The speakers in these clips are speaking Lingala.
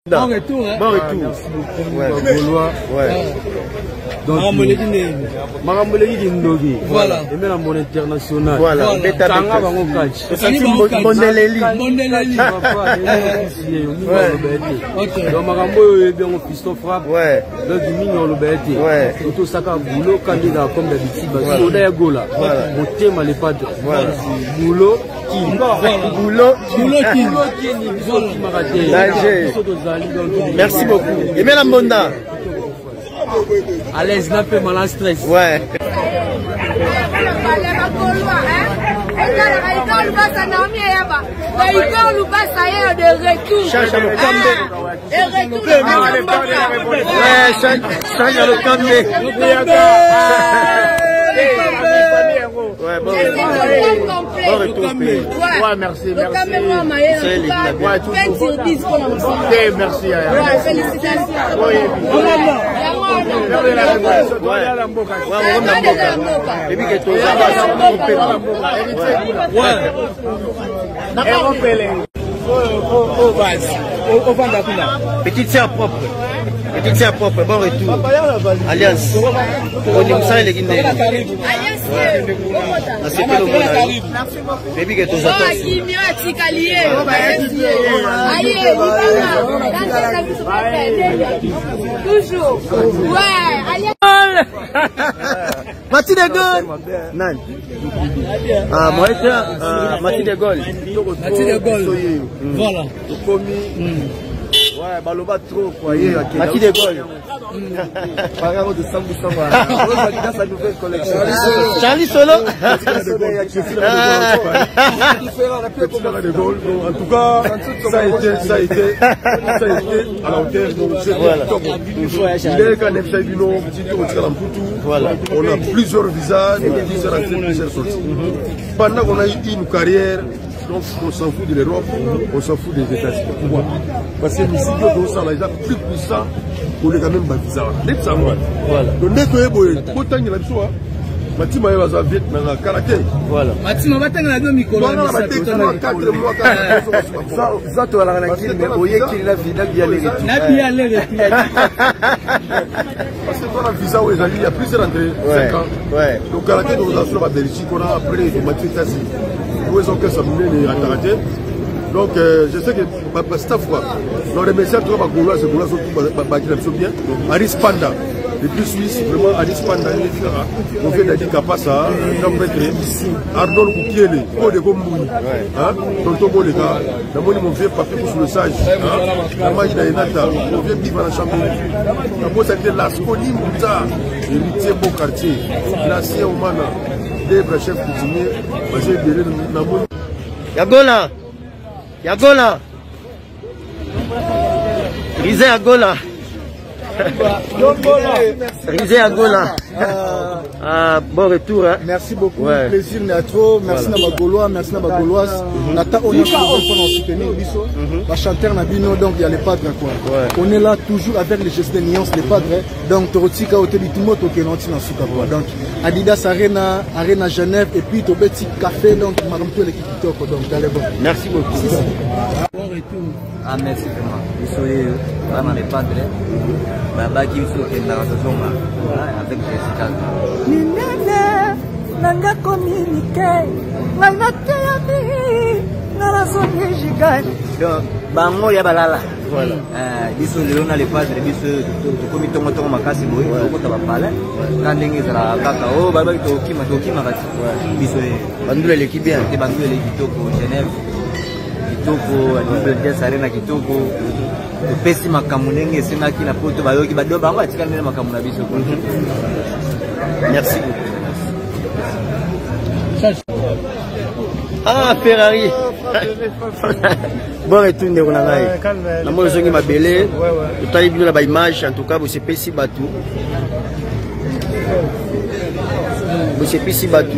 Bon retour, hein. Bon retour. Merci beaucoup. Ouais. Donc, voilà. Et même mon international. Voilà. Donc, Marambo est bien au piston frappe. Ouais. Donc, il mignon le bête. Ouais. Tout ça, boulot, candidat comme d'habitude. Voilà. Voilà. Mon thème, les pattes. Voilà. Boulot. Merci beaucoup. Et bien la Monda. À l'aise, n'a pas mal en stress. Ouais. Change le camé. Change le camé. Ouais, bon retour. Ouais, merci. Merci. Félicitations. Petite sœur propre. Bon retour. Alliance. On est ça les Guinéens. Baby que tous toujours. Ouais. Mathieu de Gaulle. Non. Ah, moi, Mathieu de Gaulle. Voilà. Ouais, Baloba trop, quoi. Mathieu de Gaulle. Paragamo de Sambou sa nouvelle collection. Charlie Solo. En tout cas, ça a été à la hauteur. On a plusieurs visages, plusieurs entrées, plusieurs sorties. Pendant qu'on a eu une carrière, donc on s'en fout de l'Europe, on s'en fout des États-Unis. Pourquoi? Parce que ici, on a plus puissant pour les gamins bizarres. Voilà. Donc, dès que vous avez Matima va vite dans le karaté. Voilà. Matima va t'en aller au micro. Ça tu vas la ranaquer, mais au yé qu'il a vu, n'a bien l'air. Parce que quand on a vu ça, il y a plusieurs entrées. 5 ans. Ouais. Donc karaté, nous avons sur la Belgique, on a après les Mathieu Tassi. Où ils ont que ça mener à karaté. Donc je sais que staff quoi. Dans les messages, tu vas Gaulois, c'est Gaulois sont bien. Aris Panda. Depuis Suisse, vraiment, Aris Panda, on fait des Kapasa, Ardol Koukiele, Paul de Gomboui, Tonton Boleka, d'abord ils m'ont fait papier pour le sage, la magie d'Aïnata, on vient vivre dans la chambre. D'abord ça a été Lasconi Mouta, héritier beau quartier, l'ancien Omana, des vrais chefs coutumiers, basé de Namon. Yagola, Rizé Agola. Rizé Agola. Bon retour. Hein. Merci beaucoup. Ouais. Plaisir n'est trop. Merci à ma Gaulois, merci à ma Gauloise. Nata on est soutenir Bisso. La chanteur Nabino, donc il y a les padres quoi. Ouais. On est là toujours avec les gestes de nuances des padres. Donc Torotika Hotel Timoto qui est dans Suka quoi. Donc Adidas Arena Genève et puis Tobeti Café donc Maramto l'équipe donc dans les bons. Merci beaucoup. Bon retour. Ah merci vraiment. Bisso vraiment les padres. Baba qui sont avec Jessica. Minene, nanga communiquer, nanga théâtre, nanga sonner gigan. Donc, bango ya balala. Voilà. Biso lelo na les padres biso comme tongo tongo makasi boy, ko ta bapala. Quand ndenge zala kaka o baba to kima kati. Biso bandule l'équipe bien, te bandule l'équipe ko Genève. Kitoko, Adidas Arena kitoko. Pesi makamunenge sina kina poto bayoki bado bango atika ndene makamuna biso. Merci beaucoup. Ah Ferrari. Bon retour ndeko na ngai. Na mo zongi mabele. Totali bino na ba image en tout cas vous c'est pesi batu. Vous c'est pesi batu.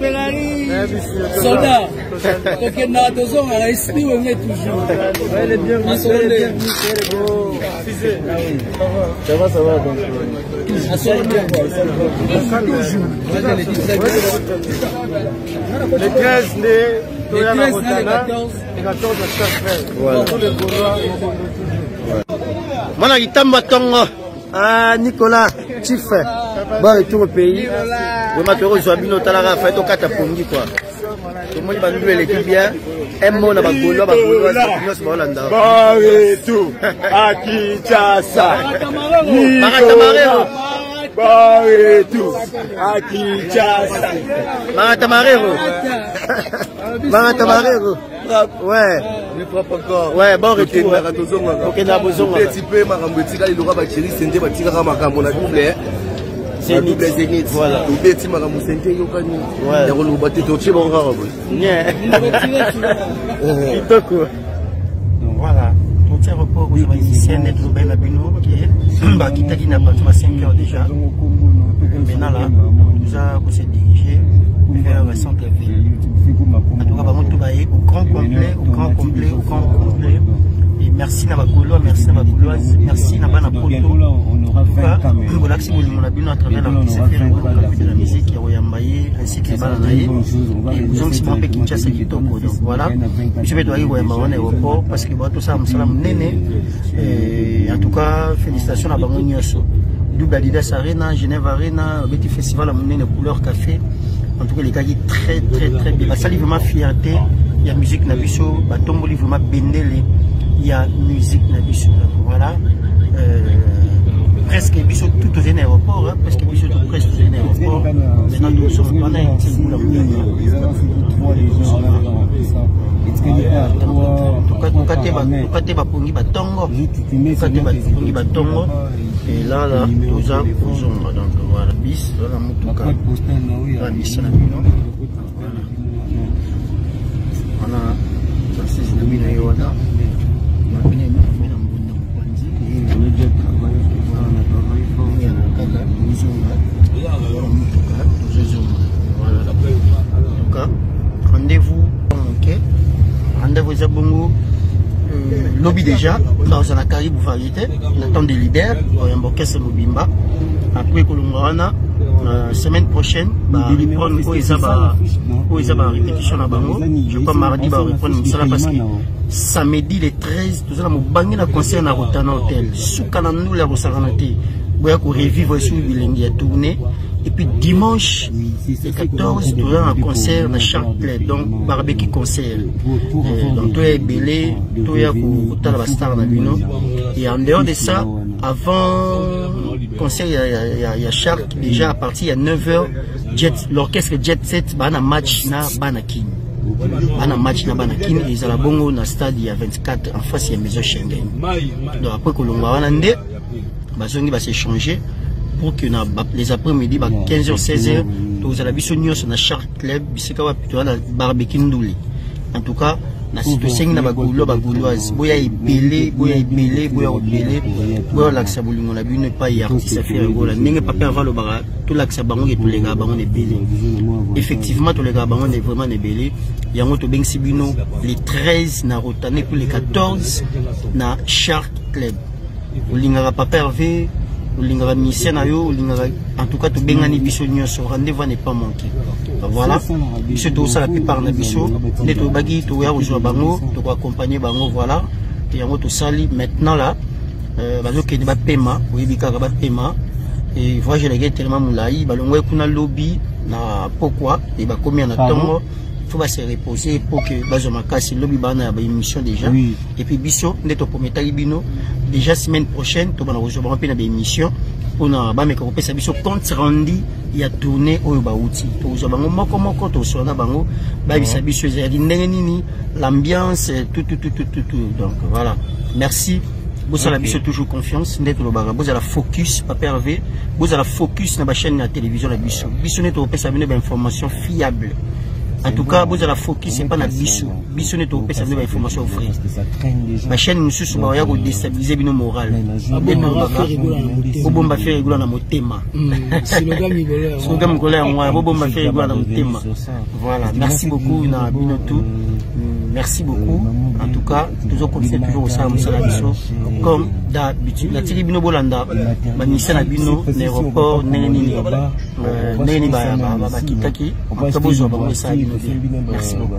Ferrari. Soldat. Ok, na dozon a esprit on est toujours. Elle est bien. Ça va donc. Le 13 mai Voilà, il t'a matongo. Ah, Nicolas, Chief. Bon retour au pays. Le matériau Joabino Talara fait au Katapongi quoi. Tout le monde va nous l'équipe bien. Un mot là-bas, bon retour à Kinshasa. Maratamarero. Bon retour à Kinshasa. Maratamarero. Ouais. Je frappe encore. Ouais, bon retour. Ok, n'a besoin. Petit peu, ma rambetika, il aura battu, c'est ma tigara, ma camona double. C'est double zénith. Voilà. Le petit, ma rambetika, il aura battu. Il aura battu, tu vas voir. Donc voilà. On tient repos aux musiciens d'être bien à Bino, qui est n'a pas 5 heures déjà. Maintenant là, nous avons se diriger vers le centre-ville. En tout cas, tout va au grand complet, au grand complet, au grand complet. Et merci à ma Gaulois, merci à ma Gauloise, merci à ma Poto. En tout cas, voilà que c'est mon abonnement à travers l'artiste de la musique qui a Oyambaye, ainsi que les Balanaye. Et vous avez aussi mon petit Kinshasa qui top. Donc voilà, je vais aller au aéroport parce que tout ça, je suis en tout cas, félicitations à Bango Double Adidas Arena, Genève Arena, petit festival à Mounene couleur café. En tout cas, les gars, il très bien. Ça, il vraiment fierté. Il y a musique Nabiso, Batombo, il vraiment bendele. Il y a musique Nabiso. Voilà. Presque Biso tout au aéroport, hein, presque Biso tout presque au aéroport. Maintenant, nous sommes pas là. Et là, tous ans, donc voilà, bis, voilà, Moutouka, la bis, on a, ça c'est Domino Yoda, rendez-vous, ok, rendez-vous à Bongo. Lobby déjà, dans la Caraïbe variété, on attend des leaders, on a un orchestre Mobimba. Après Kolongwana, semaine prochaine, reprendre où ils ont répétition à Bango. Je crois mardi, va reprendre ça parce que samedi le 13, nous allons banger un concert dans Rotana Hotel. Soukanandou la Rosaranate, où on revivre sur Bilingi à tourner. Et puis dimanche, le 14, nous avons un concert dans chaque club, donc barbecue concert. Donc tout est belé, tout est à la star dans Bino. Et en dehors de ça, avant le concert, il y a Shark, déjà à partir de 9h, l'orchestre Jet Set, il y a un match na Banakin. Il y a un match na Banakin, et ils ont la bongo dans le stade, il y a 24, en face, il y a Maison Schengen. Donc après que l'on va va s'échanger. Pour que les après-midi, 15h, 16h, nous allons sur la Shark Club, barbecue ndouli. En tout cas, la situation est gauloise. Boya est belé, boya l'accès à Boulou, on a vu ne pas y artiste à faire gola. N'est pas faire le bara, tout l'accès à Bango et tous les gars, Bango est belé. Effectivement, tous les gars, Bango est vraiment belé. Il y a un autre Bensibino, les 13 na Rotane, puis les 14 na Shark Club. Vous l'ingara pas pervé. En tout cas, tout bengani biso nyonso rendez-vous n'est pas manqué. Voilà, biso tout ça la plupart na biso, net to bagi to ya rejoindre bango, to accompagner bango voilà. Et yango to sali maintenant là, bazo ke ba paiement, oyebika ba paiement et voyage les gars tellement moulai, balongwe kuna lobby na pourquoi et ba combien na tongo. Il faut se reposer pour que bazo makasi lobby bana ba émission déjà. Et puis biso net to prometa libino. Déjà semaine prochaine, tu vas rejoindre une émission pour nous faire un compte rendu. Il y a tourné au Baouti. Tu vas l'ambiance, tout. Donc voilà. Merci. Vous avez toujours confiance. Vous avez la focus, pas pervé. Vous avez la focus dans la chaîne de la télévision. Vous avez une information fiable. En tout cas, vous avez la focus, c'est pas la bissou. Bissou n'est pas ça, vous avez information frère. Ma chaîne nous suit, on va déstabiliser nos morales. Bomba fait régulier dans mon thème. Slogan colère, moi, bomba fait régulier dans mon thème. Voilà, merci beaucoup, na binotou. Merci beaucoup. En tout cas, toujours continuer toujours au sein de la mission. Comme d'habitude, la télé bino bolanda, manissa na bino, l'aéroport, neni ba kitaki, on peut pas besoin de ça. Merci beaucoup.